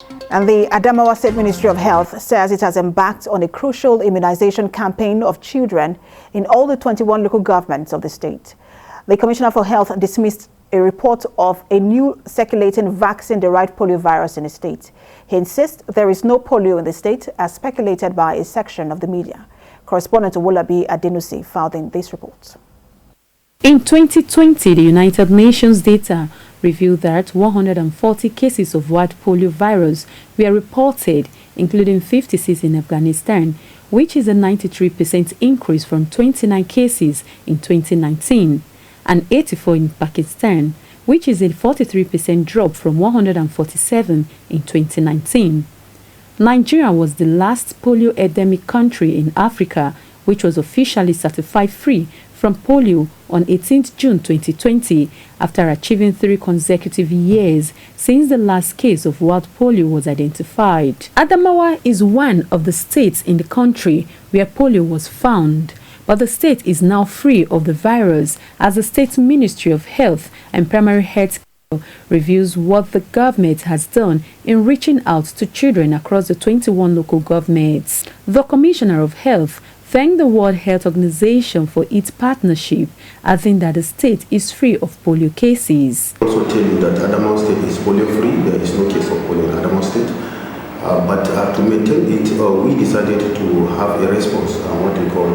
And the Adamawa State Ministry of Health says it has embarked on a crucial immunization campaign of children in all the 21 local governments of the state. The Commissioner for Health dismissed a report of a new circulating vaccine-derived poliovirus in the state. He insists there is no polio in the state, as speculated by a section of the media. Correspondent Wolabi Adenusi filed in this report. In 2020, the United Nations data revealed that 140 cases of white polio virus were reported, including 56 in Afghanistan, which is a 93% increase from 29 cases in 2019, and 84 in Pakistan, which is a 43% drop from 147 in 2019. Nigeria was the last polio endemic country in Africa, which was officially certified free from polio on 18th June 2020, after achieving 3 consecutive years since the last case of wild polio was identified. Adamawa is one of the states in the country where polio was found, but the state is now free of the virus, as the State Ministry of Health and Primary Health Care reviews what the government has done in reaching out to children across the 21 local governments. The Commissioner of Health thanked the World Health Organization for its partnership, adding that the state is free of polio cases. I also tell you that Adamawa State is polio free. There is no case of polio in Adamawa State. But to maintain it, we decided to have a response on what we call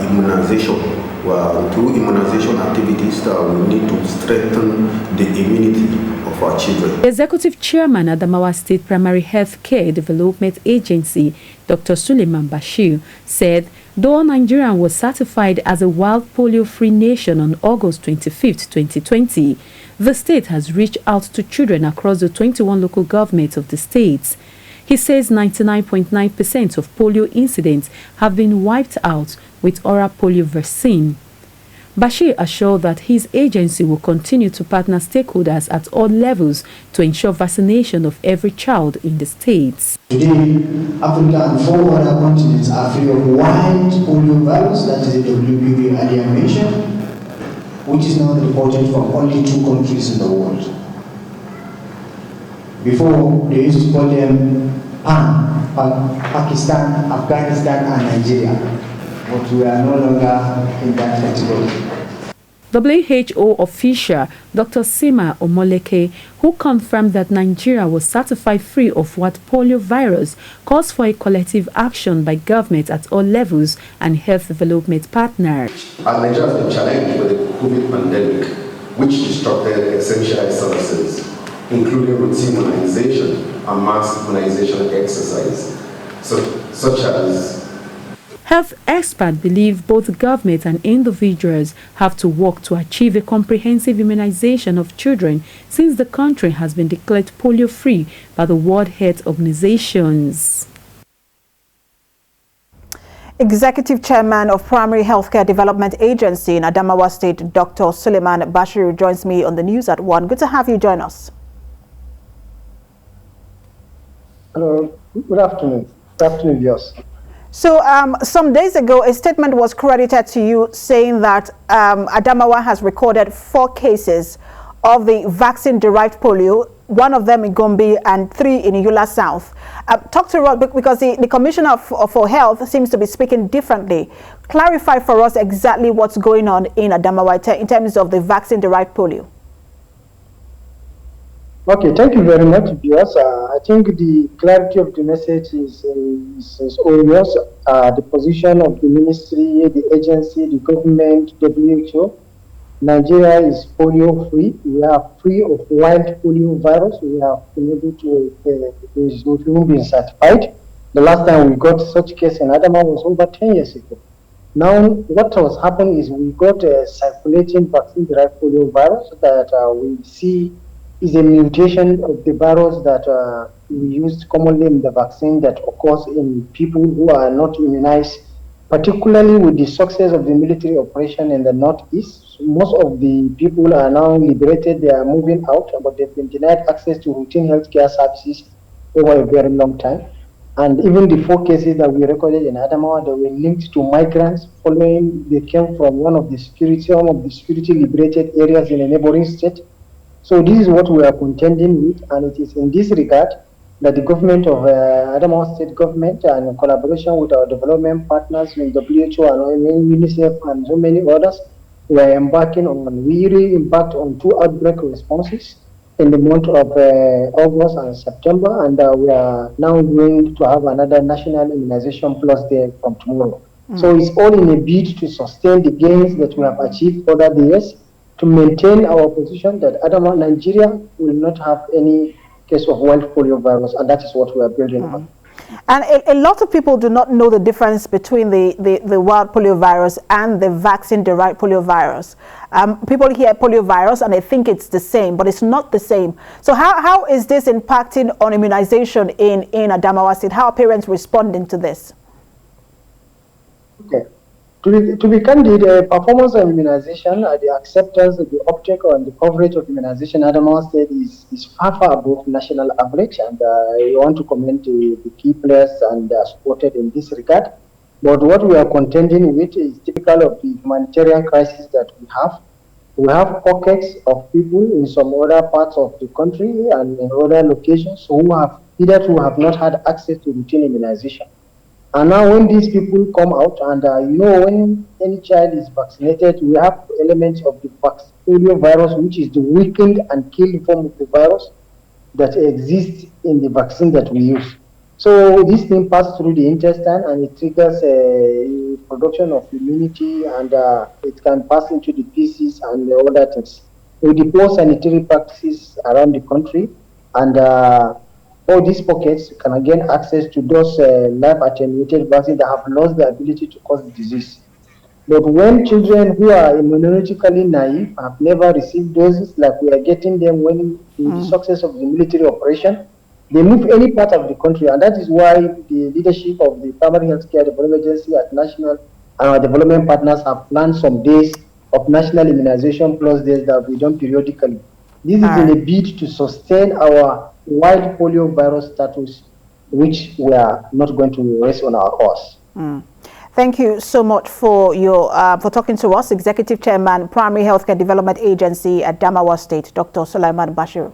immunization. Through immunization activities, we need to strengthen the immunity of our children. The Executive Chairman, Adamawa State Primary Health Care Development Agency, Dr. Suleiman Bashir, said though Nigeria was certified as a wild polio-free nation on August 25, 2020, the state has reached out to children across the 21 local governments of the states. He says 99.9% of polio incidents have been wiped out with oral polio vaccine. Bashir assured that his agency will continue to partner stakeholders at all levels to ensure vaccination of every child in the states. Today, Africa and 4 other continents are free of wild polio virus, that is the WPV earlier mentioned, which is now reported from only 2 countries in the world. Before, they used to call them Pakistan, Afghanistan, and Nigeria. But we are no longer in that category. WHO official Dr. Sima Omoleke, who confirmed that Nigeria was certified free of what polio virus, calls for a collective action by government at all levels and health development partners. As Nigeria has been challenged with the COVID pandemic, which disrupted essential services, including routine immunization and mass immunization exercise, such as health experts believe both government and individuals have to work to achieve a comprehensive immunization of children, since the country has been declared polio-free by the World Health Organizations. Executive Chairman of Primary Healthcare Development Agency in Adamawa State, Dr. Suleiman Bashir, joins me on the news at 1. Good to have you join us. Hello, good afternoon. Good afternoon, yes. So some days ago, a statement was credited to you saying that Adamawa has recorded 4 cases of the vaccine-derived polio, 1 of them in Gombe and 3 in Yola South. Talk to us, because the Commissioner for Health seems to be speaking differently. Clarify for us exactly what's going on in Adamawa in terms of the vaccine-derived polio. Okay, thank you very much, viewers. I think the clarity of the message is obvious. The position of the ministry, the agency, the government, WHO. Nigeria is polio-free. We are free of wild polio virus. We have been able to be certified. The last time we got such case in Adamawa was over 10 years ago. Now, what was happening is we got a circulating vaccine-derived polio virus that we see is a mutation of the virus that we use commonly in the vaccine that occurs in people who are not immunized, particularly with the success of the military operation in the northeast. Most of the people are now liberated, they are moving out, but they've been denied access to routine healthcare services over a very long time. And even the 4 cases that we recorded in Adamawa, they were linked to migrants following, they came from one of the security liberated areas in a neighboring state. So this is what we are contending with, and it is in this regard that the government of Adamawa State government, and in collaboration with our development partners in WHO and UNICEF and so many others, we are embarking on, we really embarked on 2 outbreak responses in the month of August and September, and we are now going to have another national immunization plus day from tomorrow. So it's all in a bid to sustain the gains that we have achieved over the years, to maintain our position that Adamawa, Nigeria will not have any case of wild polio virus, and that is what we are building on. And a lot of people do not know the difference between the wild polio virus and the vaccine-derived polio virus. People hear polio virus and they think it's the same, but it's not the same. So how is this impacting on immunization in Adamawa State? How are parents responding to this? Okay. To be candid, performance of immunization, the acceptance, the uptake and the coverage of immunization in Adamawa State is far above national average, and I want to commend the key players and supported in this regard. But what we are contending with is typical of the humanitarian crisis that we have. We have pockets of people in some other parts of the country and in other locations who have not had access to routine immunization. And now when these people come out, and when any child is vaccinated, we have elements of the polio virus, which is the weakened and killed form of the virus that exists in the vaccine that we use. So this thing passes through the intestine and it triggers a production of immunity, and it can pass into the feces and other things. We deploy sanitary practices around the country, and all these pockets can again access to those life-attenuated vaccines that have lost the ability to cause disease. But when children who are immunologically naive have never received doses like we are getting them when in the success of the military operation, they move any part of the country, and that is why the leadership of the Primary Healthcare Development Agency at national and our development partners have planned some days of national immunization plus days that we done periodically. This is in a bid to sustain our wild polio virus status, which we are not going to rest on our horse. Thank you so much for your for talking to us, Executive Chairman, Primary Healthcare Development Agency at Adamawa State, Dr. Sulaiman Bashir.